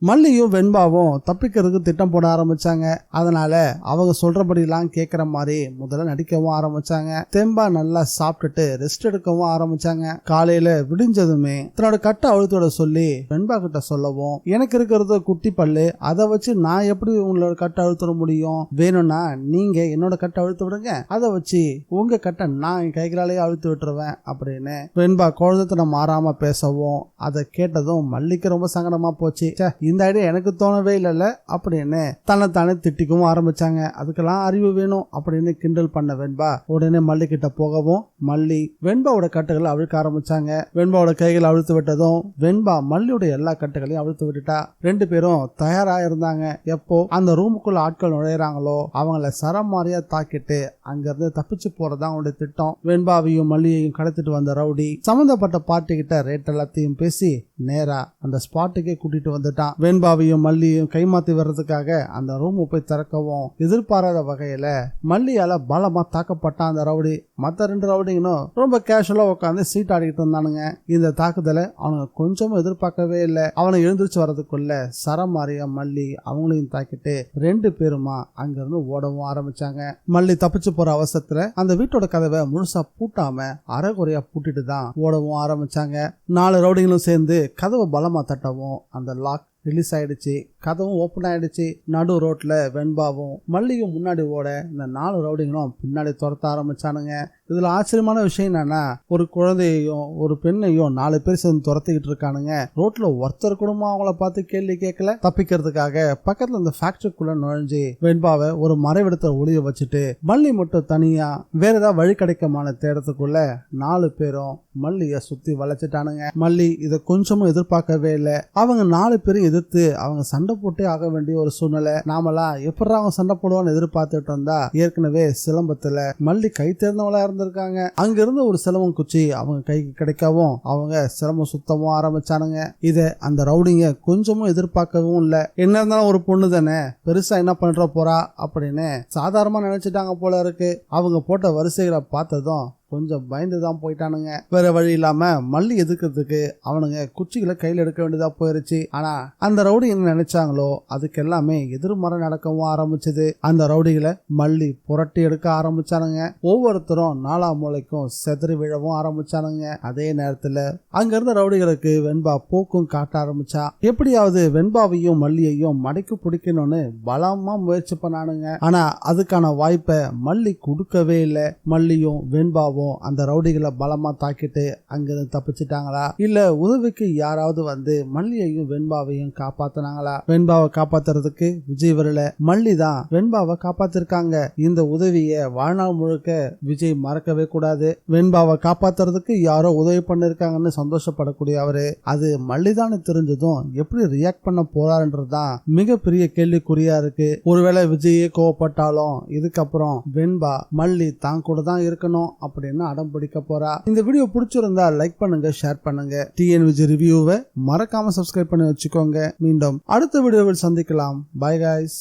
மல்லியும் வெண்பாவும் தப்பிக்கிறதுக்கு திட்டம் போட ஆரம்பிச்சாங்க. அதனால அவங்க சொல்றபடி எல்லாம் கேட்கிற மாதிரி முதல்ல நடிக்கவும் ஆரம்பிச்சாங்க. தெம்பா நல்லா சாப்பிட்டுட்டு ரெஸ்ட் எடுக்கவும் ஆரம்பிச்சாங்க. காலையில விடிஞ்சதுமே தன்னோட கட்டை அழுத்தோட சொல்லி வெண்பா கிட்ட சொல்லவும், எனக்கு இருக்கிறது குட்டி பல்லு, அதை வச்சு நான் எப்படி உங்களோட கட்டை அழுத்த முடியும், வேணும்னா நீங்க என்னோட கட்டை அழுத்து விடுங்க, அதை வச்சு உங்க கட்டை நான் என் கைகளாலேயே அழுத்து விட்டுருவேன் அப்படின்னு வெண்பா குழந்தைத்தனம் மாறாம பேசவும், அதை கேட்டதும் மல்லிக்கு ரொம்ப சங்கடமா போச்சு. இந்த ஐடியா எனக்கு தோணவே இல்லைல்ல அப்படின்னு தன்னைத்தானே திட்டிக்கவும் ஆரம்பிச்சாங்க. அதுக்கெல்லாம் அறிவு வேணும் அப்படின்னு கிண்டல் பண்ண வெண்பா உடனே மல்லி கிட்ட போகவும், மல்லி வெண்பாவோட கட்டுகளை அழுக்க ஆரம்பிச்சாங்க. வெண்பாவோட கைகளை அழுத்து விட்டதும் வெண்பா மல்லியோட எல்லா கட்டுகளையும் அழுத்து விட்டுட்டா. ரெண்டு பேரும் தயாரா இருந்தாங்க. எப்போ அந்த ரூமுக்குள்ள ஆட்கள் நுழையறாங்களோ அவங்கள சரமாரியா தாக்கிட்டு அங்கிருந்து தப்பிச்சு போறதா அவங்களுடைய திட்டம். வெண்பாவையும் மல்லியையும் கடத்திட்டு வந்த ரவுடி சம்பந்தப்பட்ட பார்ட்டி கிட்ட ரேட் எல்லாத்தையும் பேசி நேரா அந்த ஸ்பாட்டுக்கே கூட்டிட்டு வந்துட்டான். வெண்பாவையும் மல்லியையும் கைமாத்தி வர்றதுக்காக அந்த ரூம் போய் திறக்கவும், எதிர்பாராத வகையில மல்லியால பலமா தாக்கப்பட்டான் அந்த ரவுடி. மத்த ரெண்டு ரவுடிங்களும் ரொம்ப கேஷுவலா உட்காந்து சீட் ஆடிக்கிட்டு இருந்தானுங்க. இந்த தாக்குதலை அவனுங்க கொஞ்சமும் எதிர்பார்க்கவே இல்லை. அவனை எழுந்திருச்சு வர்றதுக்குள்ள சரமாரியா மல்லி அவங்களையும் தாக்கிட்டு ரெண்டு பேருமா அங்கிருந்து ஓடவும் ஆரம்பிச்சாங்க. மல்லி தப்பிச்சு போற அவசரத்துல அந்த வீட்டோட கதவை முழுசா பூட்டாம அரைகுறையா பூட்டிட்டு தான் ஓடவும் ஆரம்பிச்சாங்க. 4 ரவுடிங்களும் சேர்ந்து கதவை பலமா தட்டவும் அந்த லாக் ரிலீஸ் ஆயிடுச்சு. கதவும் ஓப்பன் ஆயிடுச்சு. நடு ரோட்ல வெண்பாவும் மல்லியும் முன்னாடி ஓட இந்த 4 ரவுடிங்களும் பின்னாடி துரத்த ஆரம்பிச்சானுங்க. இதுல ஆச்சரியமான விஷயம் என்னன்னா, ஒரு குழந்தையையும் ஒரு பெண்ணையும் 4 பேர் சேர்ந்து துரத்திக்கிட்டு இருக்கானுங்க. ரோட்ல ஒருத்தர் கூட அவங்கள பார்த்து கேள்வி கேட்கல. தப்பிக்கிறதுக்காக பக்கத்துல இந்த ஃபேக்டரிக்குள்ள நுழைஞ்சு வெண்பாவை ஒரு மறைவிடத்தை ஒளிய வச்சுட்டு மல்லி மட்டும் தனியா வேற ஏதாவது வழி கிடைக்குமான தேடத்துக்குள்ள 4 பேரும் மல்லிய சுத்தி வளைச்சிட்டானுங்க. மல்லி இதை கொஞ்சமும் எதிர்பார்க்கவே இல்லை. அவங்க 4 பேரும் எதிர்த்து அவங்க சண்டை போட்டே ஆக வேண்டிய ஒரு சூழ்நிலை. நாமெல்லாம் எப்படி அவங்க சண்டை போடுவான்னு எதிர்பார்த்துட்டு இருந்தா, ஏற்கனவே சிலம்பத்துல மல்லி கை தேர்ந்தவளா இருந்திருக்காங்க. அங்க இருந்து ஒரு சிலம்பம் குச்சி அவங்க கைக்கு கிடைக்கவும் அவங்க சிலம்பம் சுத்தவும் ஆரம்பிச்சானுங்க. இத அந்த ரவுடிங்க கொஞ்சமும் எதிர்பார்க்கவும் இல்ல. என்ன இருந்தாலும் ஒரு பொண்ணு தானே, பெருசா என்ன பண்ற போறா அப்படின்னு சாதாரணமா நினைச்சிட்டாங்க போல இருக்கு. அவங்க போட்ட வரிசைகளை பார்த்ததும் கொஞ்சம் பயந்துதான் போயிட்டானுங்க. வேற வழி இல்லாம மல்லி எதுக்கிறதுக்கு அவனுங்க குச்சிகளை கையில் எடுக்க வேண்டியதா போயிருச்சு. ஆனா அந்த ரவுடி என்ன நினைச்சாங்களோ அதுக்கு எல்லாமே எதிர்மறை நடக்கவும் ஆரம்பிச்சது. அந்த ரவுடிகளை மல்லி புரட்டி எடுக்க ஆரம்பிச்சானுங்க. ஒவ்வொருத்தரும் 4ஆம் மூலைக்கும் செதறி விழவும் ஆரம்பிச்சானுங்க. அதே நேரத்துல அங்க இருந்த ரவுடிகளுக்கு வெண்பா போக்கும் காட்ட ஆரம்பிச்சா. எப்படியாவது வெண்பாவையும் மல்லியையும் மடைக்கு பிடிக்கணும்னு பலமா முயற்சி பண்ணானுங்க. ஆனா அதுக்கான வாய்ப்பை மல்லி கொடுக்கவே இல்லை. மல்லியும் வெண்பாவும் அந்த ரவுடிகளை பலமா தாக்கிட்டு அங்கிருந்து தப்பிச்சிட்டாங்களா, இல்ல உதவிக்கு யாராவது வந்து மல்லியையும் வெண்பாவையும் காப்பாத்தினாங்களா? வெண்பாவை காப்பாத்துறதுக்கு விஜய் வரல, மல்லி தான் வெண்பாவை காப்பாத்திருக்காங்க. இந்த உதவியை வாழ்நாள் முழுக்க விஜய் மறக்கவே கூடாது. வெண்பாவை காப்பாத்துறதுக்கு யாரோ உதவி பண்ணிருக்காங்கன்னு சந்தோஷப்படக்கூடிய அவரு அது மல்லிதான்னு தெரிஞ்சதும் எப்படி ரியாக்ட் பண்ண போறாருன்றதுதான் மிகப்பெரிய கேள்விக்குறியா இருக்கு. ஒருவேளை விஜயே கோவப்பட்டாலும் இதுக்கப்புறம் வெண்பா மல்லி தான் கூட தான் இருக்கணும் அப்படின்னு அடம் பிடிக்க போறா. இந்த வீடியோ பிடிச்சிருந்தா லைக் பண்ணுங்க, ஷேர் பண்ணுங்க. டிஎன் விஜய் ரிவ்யூவை மறக்காம சப்ஸ்கிரைப் பண்ணி வச்சுக்கோங்க. மீண்டும் அடுத்த வீடியோவில் சந்திக்கலாம். Bye guys.